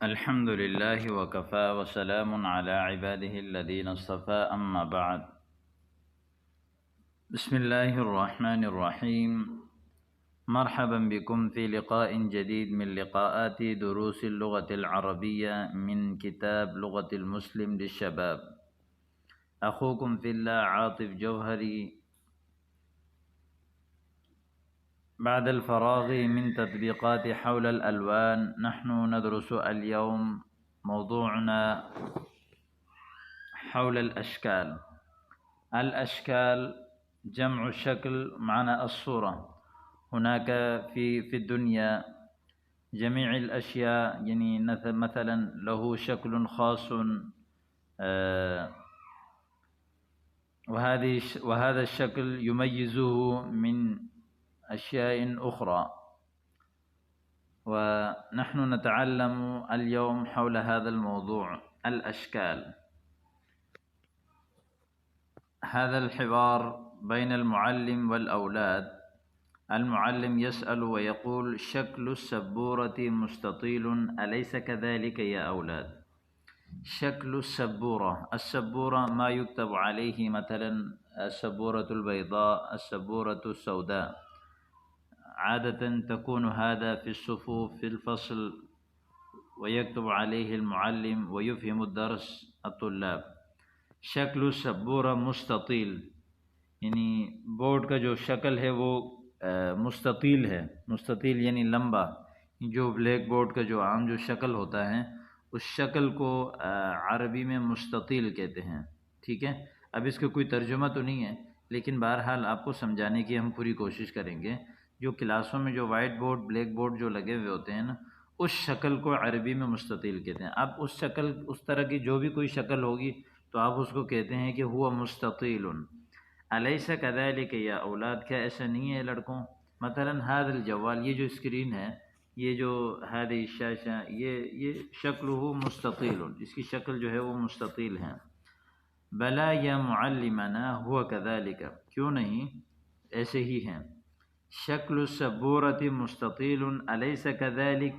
الحمد لله وكفى وسلام على عباده الذين اصطفى أما بعد. بسم الله الرحمن الرحيم. مرحبا بكم في لقاء جديد من لقاءات دروس اللغة العربية من كتاب لغة المسلم للشباب. أخوكم في الله عاطف جوهري. بعد الفراغ من تطبيقات حول الألوان، نحن ندرس اليوم موضوعنا حول الأشكال. الأشكال جمع شكل معنى الصورة. هناك في الدنيا جميع الأشياء يعني مثلا له شكل خاص، وهذا الشكل يميزه من أشياء أخرى، ونحن نتعلم اليوم حول هذا الموضوع الأشكال. هذا الحوار بين المعلم والأولاد. المعلم يسأل ويقول: شكل السبورة مستطيل، أليس كذلك يا أولاد؟ شكل السبورة ما يكتب عليه، مثلا السبورة البيضاء، السبورة السوداء، عادة تكون هذا في الصفوف في الفصل، ويكتب عليه المعلم ويفهم الدرس الطلاب. شکل السبورہ مستطیل، یعنی بورڈ کا جو شکل ہے وہ مستطیل ہے. مستطیل یعنی لمبا. جو بلیک بورڈ کا جو عام جو شکل ہوتا ہے اس شکل کو عربی میں مستطیل کہتے ہیں. ٹھیک ہے، اب اس کا کوئی ترجمہ تو نہیں ہے، لیکن بہرحال آپ کو سمجھانے کی ہم پوری کوشش کریں گے. جو کلاسوں میں جو وائٹ بورڈ بلیک بورڈ جو لگے ہوئے ہوتے ہیں نا، اس شکل کو عربی میں مستطیل کہتے ہیں. اب اس شکل، اس طرح کی جو بھی کوئی شکل ہوگی تو آپ اس کو کہتے ہیں کہ ہوا مستطیل. الیس کذالک یا اولاد، کیا ایسا نہیں ہے لڑکوں؟ مثلا هذا الجوال، یہ جو اسکرین ہے، یہ جو هذه الشاشہ، یہ شکلہ مستطیل، اس کی شکل جو ہے وہ مستطیل ہے. بلا یا معلمنا ہوا کذالک، کیوں نہیں، ایسے ہی ہیں. شکل السبورۃ مستطیل الیس کذالک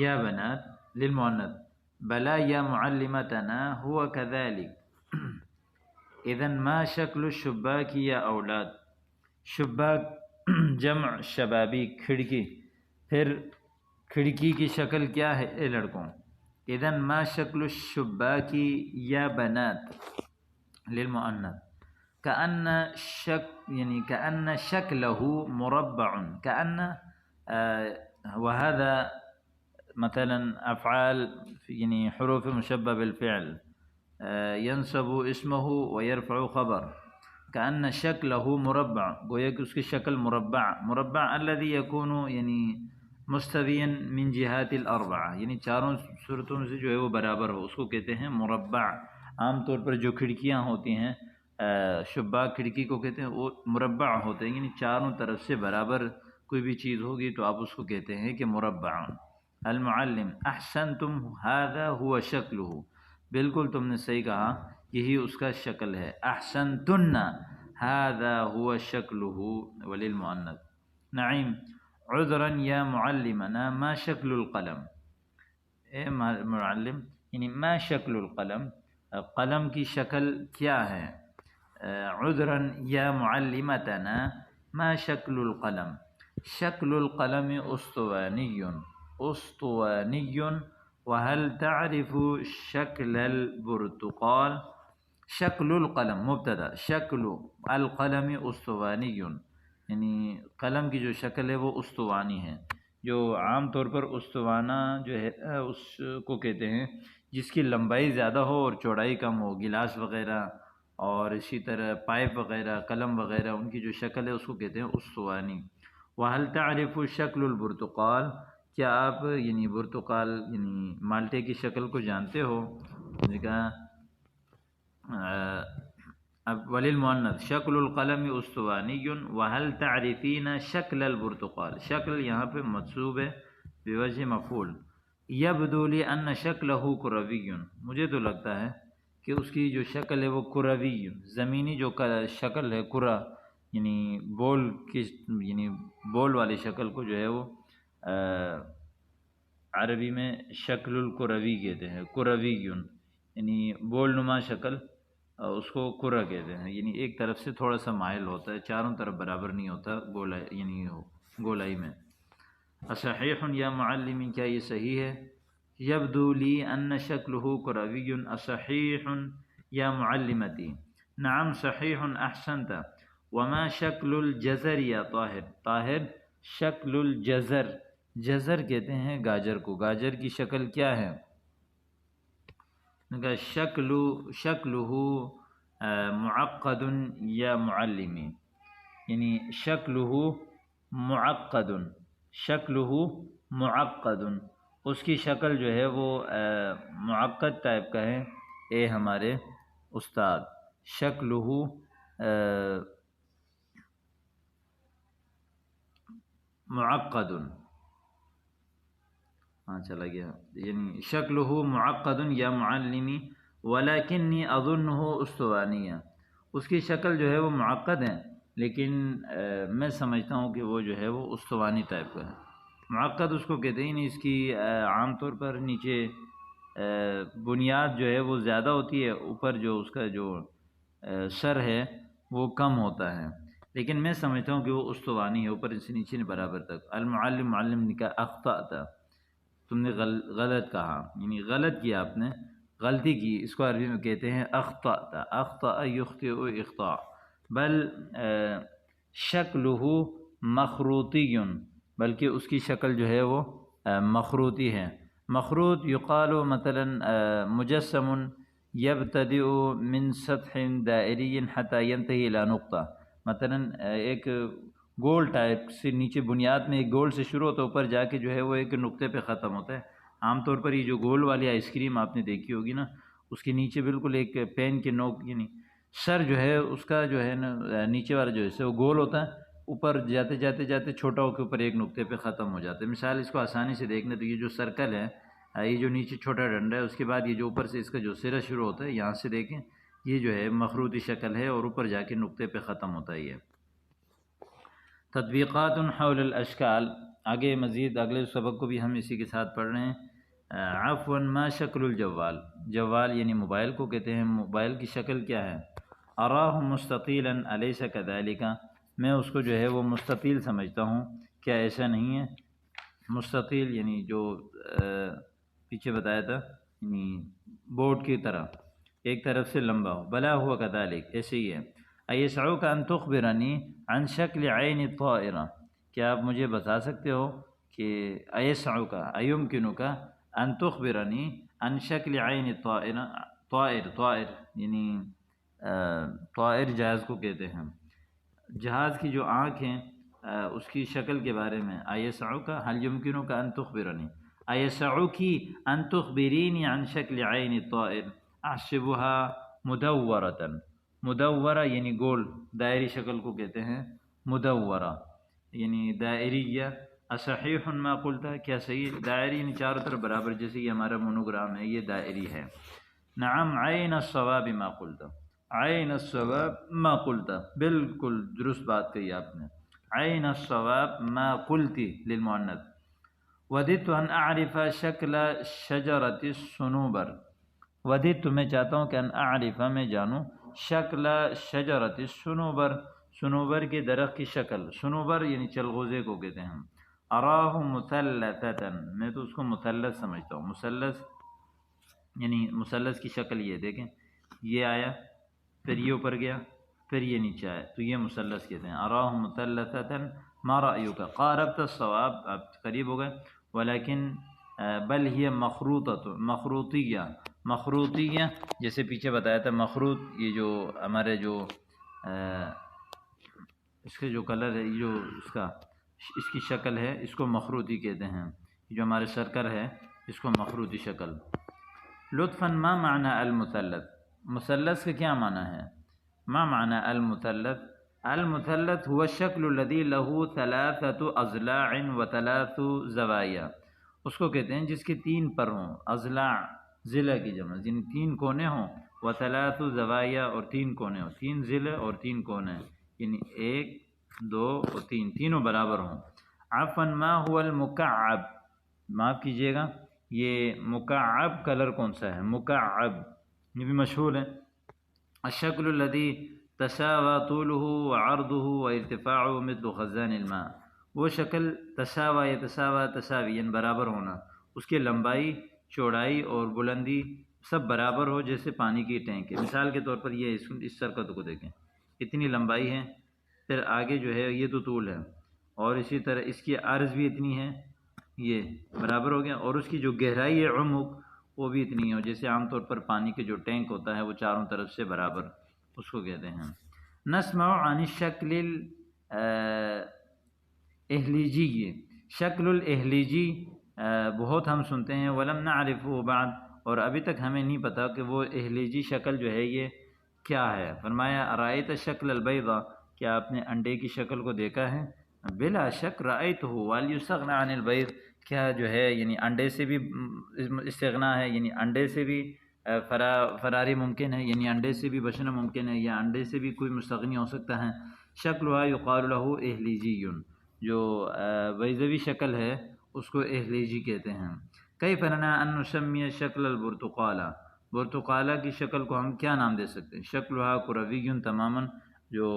یا بنات للمؤنث. بلا یا معلمتنا ہوا کذالک. اذن ما شکل الشباک یا اولاد؟ شباک جمع شبابی، کھڑکی. پھر کھڑکی کی شکل کیا ہے اے لڑکوں؟ اذن ما شکل الشباک یا بنات للمؤنث. کأن یعنی کأن شکلہ مربع، کأن وهذا مثلا افعال یعنی حروف مشبہ بالفعل، ينصب اسمه ويرفع خبر. كأن شكله مربع، گویا کہ اس کی شکل مربع الذي يكون یعنی مستويا من جهات الاربعہ، یعنی چاروں صورتوں سے جو ہے وہ برابر ہو، اس کو کہتے ہیں مربع. عام طور پر جو کھڑکیاں ہوتی ہیں، شباک کھڑکی کو کہتے ہیں، وہ مربع ہوتے ہیں، یعنی چاروں طرف سے برابر کوئی بھی چیز ہوگی تو آپ اس کو کہتے ہیں کہ مربع. المعلم: احسنتم، هذا هو شکلہ، بالکل تم نے صحیح کہا، یہی اس کا شکل ہے. احسنتن، هذا هو شکلہ. وللمؤنث. نعیم: عذرا یا معلمنا، ما شکل القلم؟ اے معلم، یعنی ما شکل القلم، قلم کی شکل کیا ہے؟ عذرا یا معلمتنا، ما شکل القلم؟ شکل القلم اسطوانی، اسطوانی. وهل تعرف شکل البرتقال؟ شکل القلم مبتدا، شکل القلم اسطوانی، یعنی قلم کی جو شکل ہے وہ اسطوانی ہے. جو عام طور پر اسطوانہ جو ہے اس کو کہتے ہیں جس کی لمبائی زیادہ ہو اور چوڑائی کم ہو. گلاس وغیرہ اور اسی طرح پائپ وغیرہ، قلم وغیرہ، ان کی جو شکل ہے اس کو کہتے ہیں اسطوانی. وهل تعرف شکل البرتقال، کیا آپ یعنی برتقال یعنی مالٹے کی شکل کو جانتے ہو؟ اب وللمؤنث: شکل القلم اسطوانی. وهل تعرفین شکل البرتقال، شکل یہاں پہ منصوب ہے بوجہ مفعول. یبدو لی ان شکلہ کروی، مجھے تو لگتا ہے کہ اس کی جو شکل ہے وہ کروی، زمینی جو شکل ہے، کرہ یعنی بول کی، یعنی بول والی شکل کو جو ہے وہ عربی میں شکل الکروی کہتے ہیں، کروی یعنی بول نما شکل، اس کو کرہ کہتے ہیں، یعنی ایک طرف سے تھوڑا سا مائل ہوتا ہے، چاروں طرف برابر نہیں ہوتا گولائی، یعنی گولائی میں۔ اصحیح یا معلمی، کیا یہ صحیح ہے؟ یبدو لی ان شکلہ کروی اصحیح یا معلمتی؟ نعم صحیح احسنت۔ وما شکل الجزر یا طاہر؟ طاہر شکل الجزر، جزر کہتے ہیں گاجر کو، گاجر کی شکل کیا ہے؟ شکلہ معقد یا معلمی، یعنی شکلہ معقد، شکلہ معقد، اس کی شکل جو ہے وہ معقد ٹائپ کا ہے اے ہمارے استاد۔ شکلہ معقد، ہاں چلا گیا، یعنی شکلہ معقد یا معلمی ولکنی اظنہ استوانیہ، اس کی شکل جو ہے وہ معقد ہے لیکن میں سمجھتا ہوں کہ وہ جو ہے وہ استوانی ٹائپ کا ہے۔ معقد اس کو کہتے ہیں، اس کی عام طور پر نیچے بنیاد جو ہے وہ زیادہ ہوتی ہے، اوپر جو اس کا جو سر ہے وہ کم ہوتا ہے، لیکن میں سمجھتا ہوں کہ وہ استوانی ہے، اوپر سے نیچے برابر تک۔ المعلم، معلم نے کہا اخطأت، تم نے غلط کہا، یعنی غلط کیا، آپ نے غلطی کی، اس کو عربی میں کہتے ہیں اخطأت، اخطأ یخطئ اخطاء، بل شکلہ مخروطی، بلکہ اس کی شکل جو ہے وہ مخروطی ہے۔ مخروط یقال مثلا مجسم یبتدئ من سطح دائری حتی ینتہی الی نقطہ، مثلا ایک گول ٹائپ سے نیچے بنیاد میں ایک گول سے شروع ہوتا ہے، اوپر جا کے جو ہے وہ ایک نقطے پہ ختم ہوتا ہے۔ عام طور پر یہ جو گول والی آئس کریم آپ نے دیکھی ہوگی نا، اس کے نیچے بالکل ایک پین کے نوک، یعنی سر جو ہے اس کا جو ہے نا نیچے والا جو ہے وہ گول ہوتا ہے، اوپر جاتے جاتے جاتے چھوٹا ہو کے اوپر ایک نقطے پہ ختم ہو جاتا ہے۔ مثال اس کو آسانی سے دیکھنے تو یہ جو سرکل ہے، یہ جو نیچے چھوٹا ڈنڈا ہے، اس کے بعد یہ جو اوپر سے اس کا جو سرا شروع ہوتا ہے، یہاں سے دیکھیں یہ جو ہے مخروطی شکل ہے اور اوپر جا کے نقطے پہ ختم ہوتا ہے۔ یہ تطبیقات حول الاشکال، آگے مزید اگلے سبق کو بھی ہم اسی کے ساتھ پڑھ رہے ہیں۔ عفوا ما شکل الجوال، جوال یعنی موبائل کو کہتے ہیں، موبائل کی شکل کیا ہے؟ اراہ مستطیلا الیس کذالک، میں اس کو جو ہے وہ مستطیل سمجھتا ہوں، کیا ایسا نہیں ہے؟ مستطیل یعنی جو پیچھے بتایا تھا، یعنی بورڈ کی طرح ایک طرف سے لمبا ہو، بلا ہوا کذالک، ایسے ہی ہے۔ ایسعک ان تخبرنی عن شکل عین الطائرہ، کیا آپ مجھے بتا سکتے ہو کہ ایسعک ایمکنک ان تخبرنی عن شکل عین الطائرہ، طائر، طائر یعنی طائر جہاز کو کہتے ہیں، جہاز کی جو آنکھ ہیں اس کی شکل کے بارے میں، ایسعک هل یمکنک ان تخبرنی، ایسعک ان تخبرینی عن شکل عین الطائر احسبها مدورۃ، مدورہ یعنی گول، دائری شکل کو کہتے ہیں مدورہ یعنی دائریہ۔ اصحیح ما قلت، کیا صحیح؟ دائری یعنی چاروں طرف برابر، جیسے یہ ہمارا مونوگرام ہے یہ دائری ہے۔ نعم عین الصواب ما قلت، عین الصواب ما قلت، بالکل درست بات کہی آپ نے، عین الصواب ما قلت للمؤنث۔ وددت ان اعرف شکل شجرۃ الصنوبر، وددت میں چاہتا ہوں کہ ان اعرف میں جانوں، شکل شجرۃ الصنوبر، صنوبر کے درخت کی شکل، صنوبر یعنی چلغوزے کو کہتے ہیں۔ اراہ مثلثۃ، میں تو اس کو مثلث سمجھتا ہوں، مثلث یعنی مثلث کی شکل یہ دیکھیں، یہ آیا پھر یہ اوپر گیا پھر یہ نیچے آیا، تو یہ مثلث کہتے ہیں۔ اراہ مثلثۃ ما رأیک، قاربت الصواب، آپ قریب ہو گئے، ولیکن بل ہی مخروطۃ، مخروطیہ، مخروطیہ جیسے پیچھے بتایا تھا، مخروط یہ جو ہمارے جو اس کے جو کلر ہے، جو اس کی شکل ہے، اس کو مخروطی کہتے ہیں، جو ہمارے سرکل ہے اس کو مخروطی شکل۔ لطفاً ما معنی المثلث، مثلث کا کیا معنی ہے؟ ما معنی المثلث؟ المثلث هو الشکل الذي له ثلاثة اضلاع وثلاث زوایا، اس کو کہتے ہیں جس کے تین پر ہوں، اضلاع ضلع کی جمع، یعنی تین کونے ہوں، وثلاث زوایا اور تین کونے ہوں، تین ضلع اور تین کونے، یعنی ایک دو اور تین، تینوں برابر ہوں۔ عفوا ما هو المکعب، معاف کیجیے گا، یہ مکعب کلر کون سا ہے؟ مکعب یہ بھی مشہور ہے۔ الشکل الذی تساوى طوله وعرضه وارتفاعه مثل خزان الماء، وہ شکل تساوى یتساوى تساویاً برابر ہونا، اس کی لمبائی چوڑائی اور بلندی سب برابر ہو جیسے پانی کی ٹینک ہے۔ مثال کے طور پر یہ اس سرکت کو دیکھیں، اتنی لمبائی ہے، پھر آگے جو ہے یہ تو طول ہے، اور اسی طرح اس کی عرض بھی اتنی ہے، یہ برابر ہو گیا، اور اس کی جو گہرائی ہے عمق وہ بھی اتنی ہے، جیسے عام طور پر پانی کے جو ٹینک ہوتا ہے وہ چاروں طرف سے برابر، اس کو کہتے ہیں۔ نسمع عن الشکل الاہلیجی، شکل الاہلیجی بہت ہم سنتے ہیں، ولم نعرفه بعد، اور ابھی تک ہمیں نہیں پتا کہ وہ اہلیجی شکل جو ہے یہ کیا ہے۔ فرمایا ارأیت شکل البیضہ، کیا آپ نے انڈے کی شکل کو دیکھا ہے؟ بلا شک رأیتہ ولیستغنى عن البیض، کیا جو ہے یعنی انڈے سے بھی استغنا ہے، یعنی انڈے سے بھی فراری ممکن ہے، یعنی انڈے سے بھی بچنا ممکن ہے، یا انڈے سے بھی کوئی مستغنی ہو سکتا ہے۔ شکلها یقال له اہلیجی، جو بیضوی شکل ہے اس کو اہلیجی کہتے ہیں۔ کیف لنا ان نسمی شکل البرتقالہ، برتقالہ کی شکل کو ہم کیا نام دے سکتے ہیں؟ شکلها کروی تماما، جو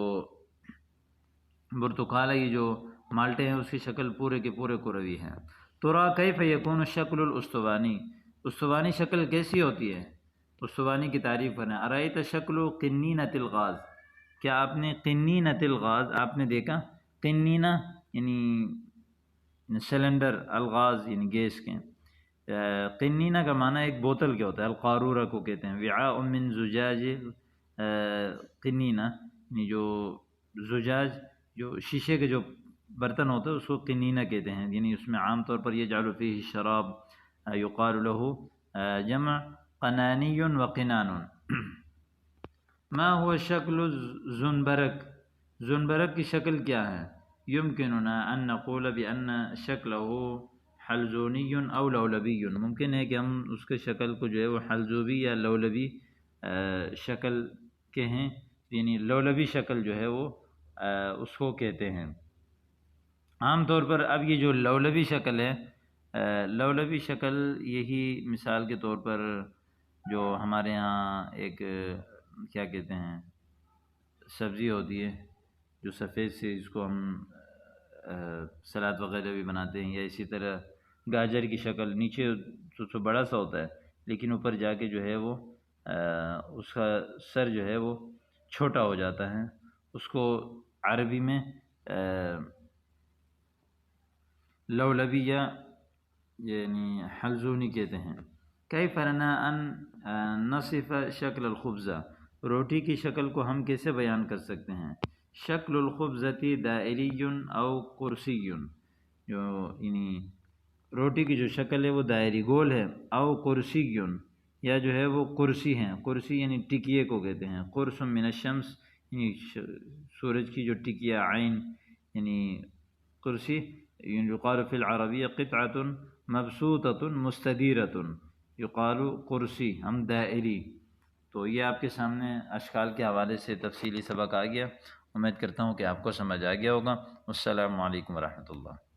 برتقالہ یہ جو مالٹے ہیں اس کی شکل پورے کے پورے کروی ہے۔ ترا کیف یکون شکل الاسطوانی، استوانی شکل کیسی ہوتی ہے؟ استوانی کی تعریف کرنا۔ ارأیت شکل قنینۃ الغاز، کیا آپ نے قنینۃ الغاز آپ نے دیکھا؟ قنینہ یعنی سلنڈر، الغاز یعنی گیس کے، قنینہ کا معنی ایک بوتل کے ہوتا ہے، القارورہ کو کہتے ہیں، وعاء من زجاج، قنینہ یعنی جو زجاج جو شیشے کے جو برتن ہوتے ہیں اس کو قنینہ کہتے ہیں، یعنی اس میں عام طور پر یجعل فیہ الشراب، یقال له جمع قنانی وقنان۔ ما هو شکل الزنبرک، زنبرک کی شکل کیا ہے؟ یمکننا ان نقول بان شکلہ حلزونی او لولبی، ممکن ہے کہ ہم اس کے شکل کو جو ہے وہ حلزوبی یا لولبی شکل کے ہیں، یعنی لولبی شکل جو ہے وہ اس کو کہتے ہیں عام طور پر۔ اب یہ جو لولبی شکل ہے، لولبی شکل یہی مثال کے طور پر جو ہمارے ہاں ایک کیا کہتے ہیں سبزی ہوتی ہے جو سفید سے، جس کو ہم سلاد وغیرہ بھی بناتے ہیں، یا اسی طرح گاجر کی شکل، نیچے تو بڑا سا ہوتا ہے لیکن اوپر جا کے جو ہے وہ اس کا سر جو ہے وہ چھوٹا ہو جاتا ہے، اس کو عربی میں لولبیہ یعنی حلزونی کہتے ہیں۔ کیف لنا ان نصف شکل الخبزہ، روٹی کی شکل کو ہم کیسے بیان کر سکتے ہیں؟ شکل الخبزتی دائری او کرسی، جو یعنی روٹی کی جو شکل ہے وہ دائری گول ہے، او کرسی یا جو ہے وہ کرسی ہیں، کرسی یعنی ٹکیے کو کہتے ہیں، قرص من الشمس یعنی سورج کی جو ٹکیا، عین یعنی کرسی، یقال فی العربیہ قطعۃ مبسوطۃ مستدیرۃ، یقال کرسی، ہم دائری۔ تو یہ آپ کے سامنے اشکال کے حوالے سے تفصیلی سبق آ گیا، امید کرتا ہوں کہ آپ کو سمجھ آ گیا ہوگا۔ السلام علیکم ورحمۃ اللہ۔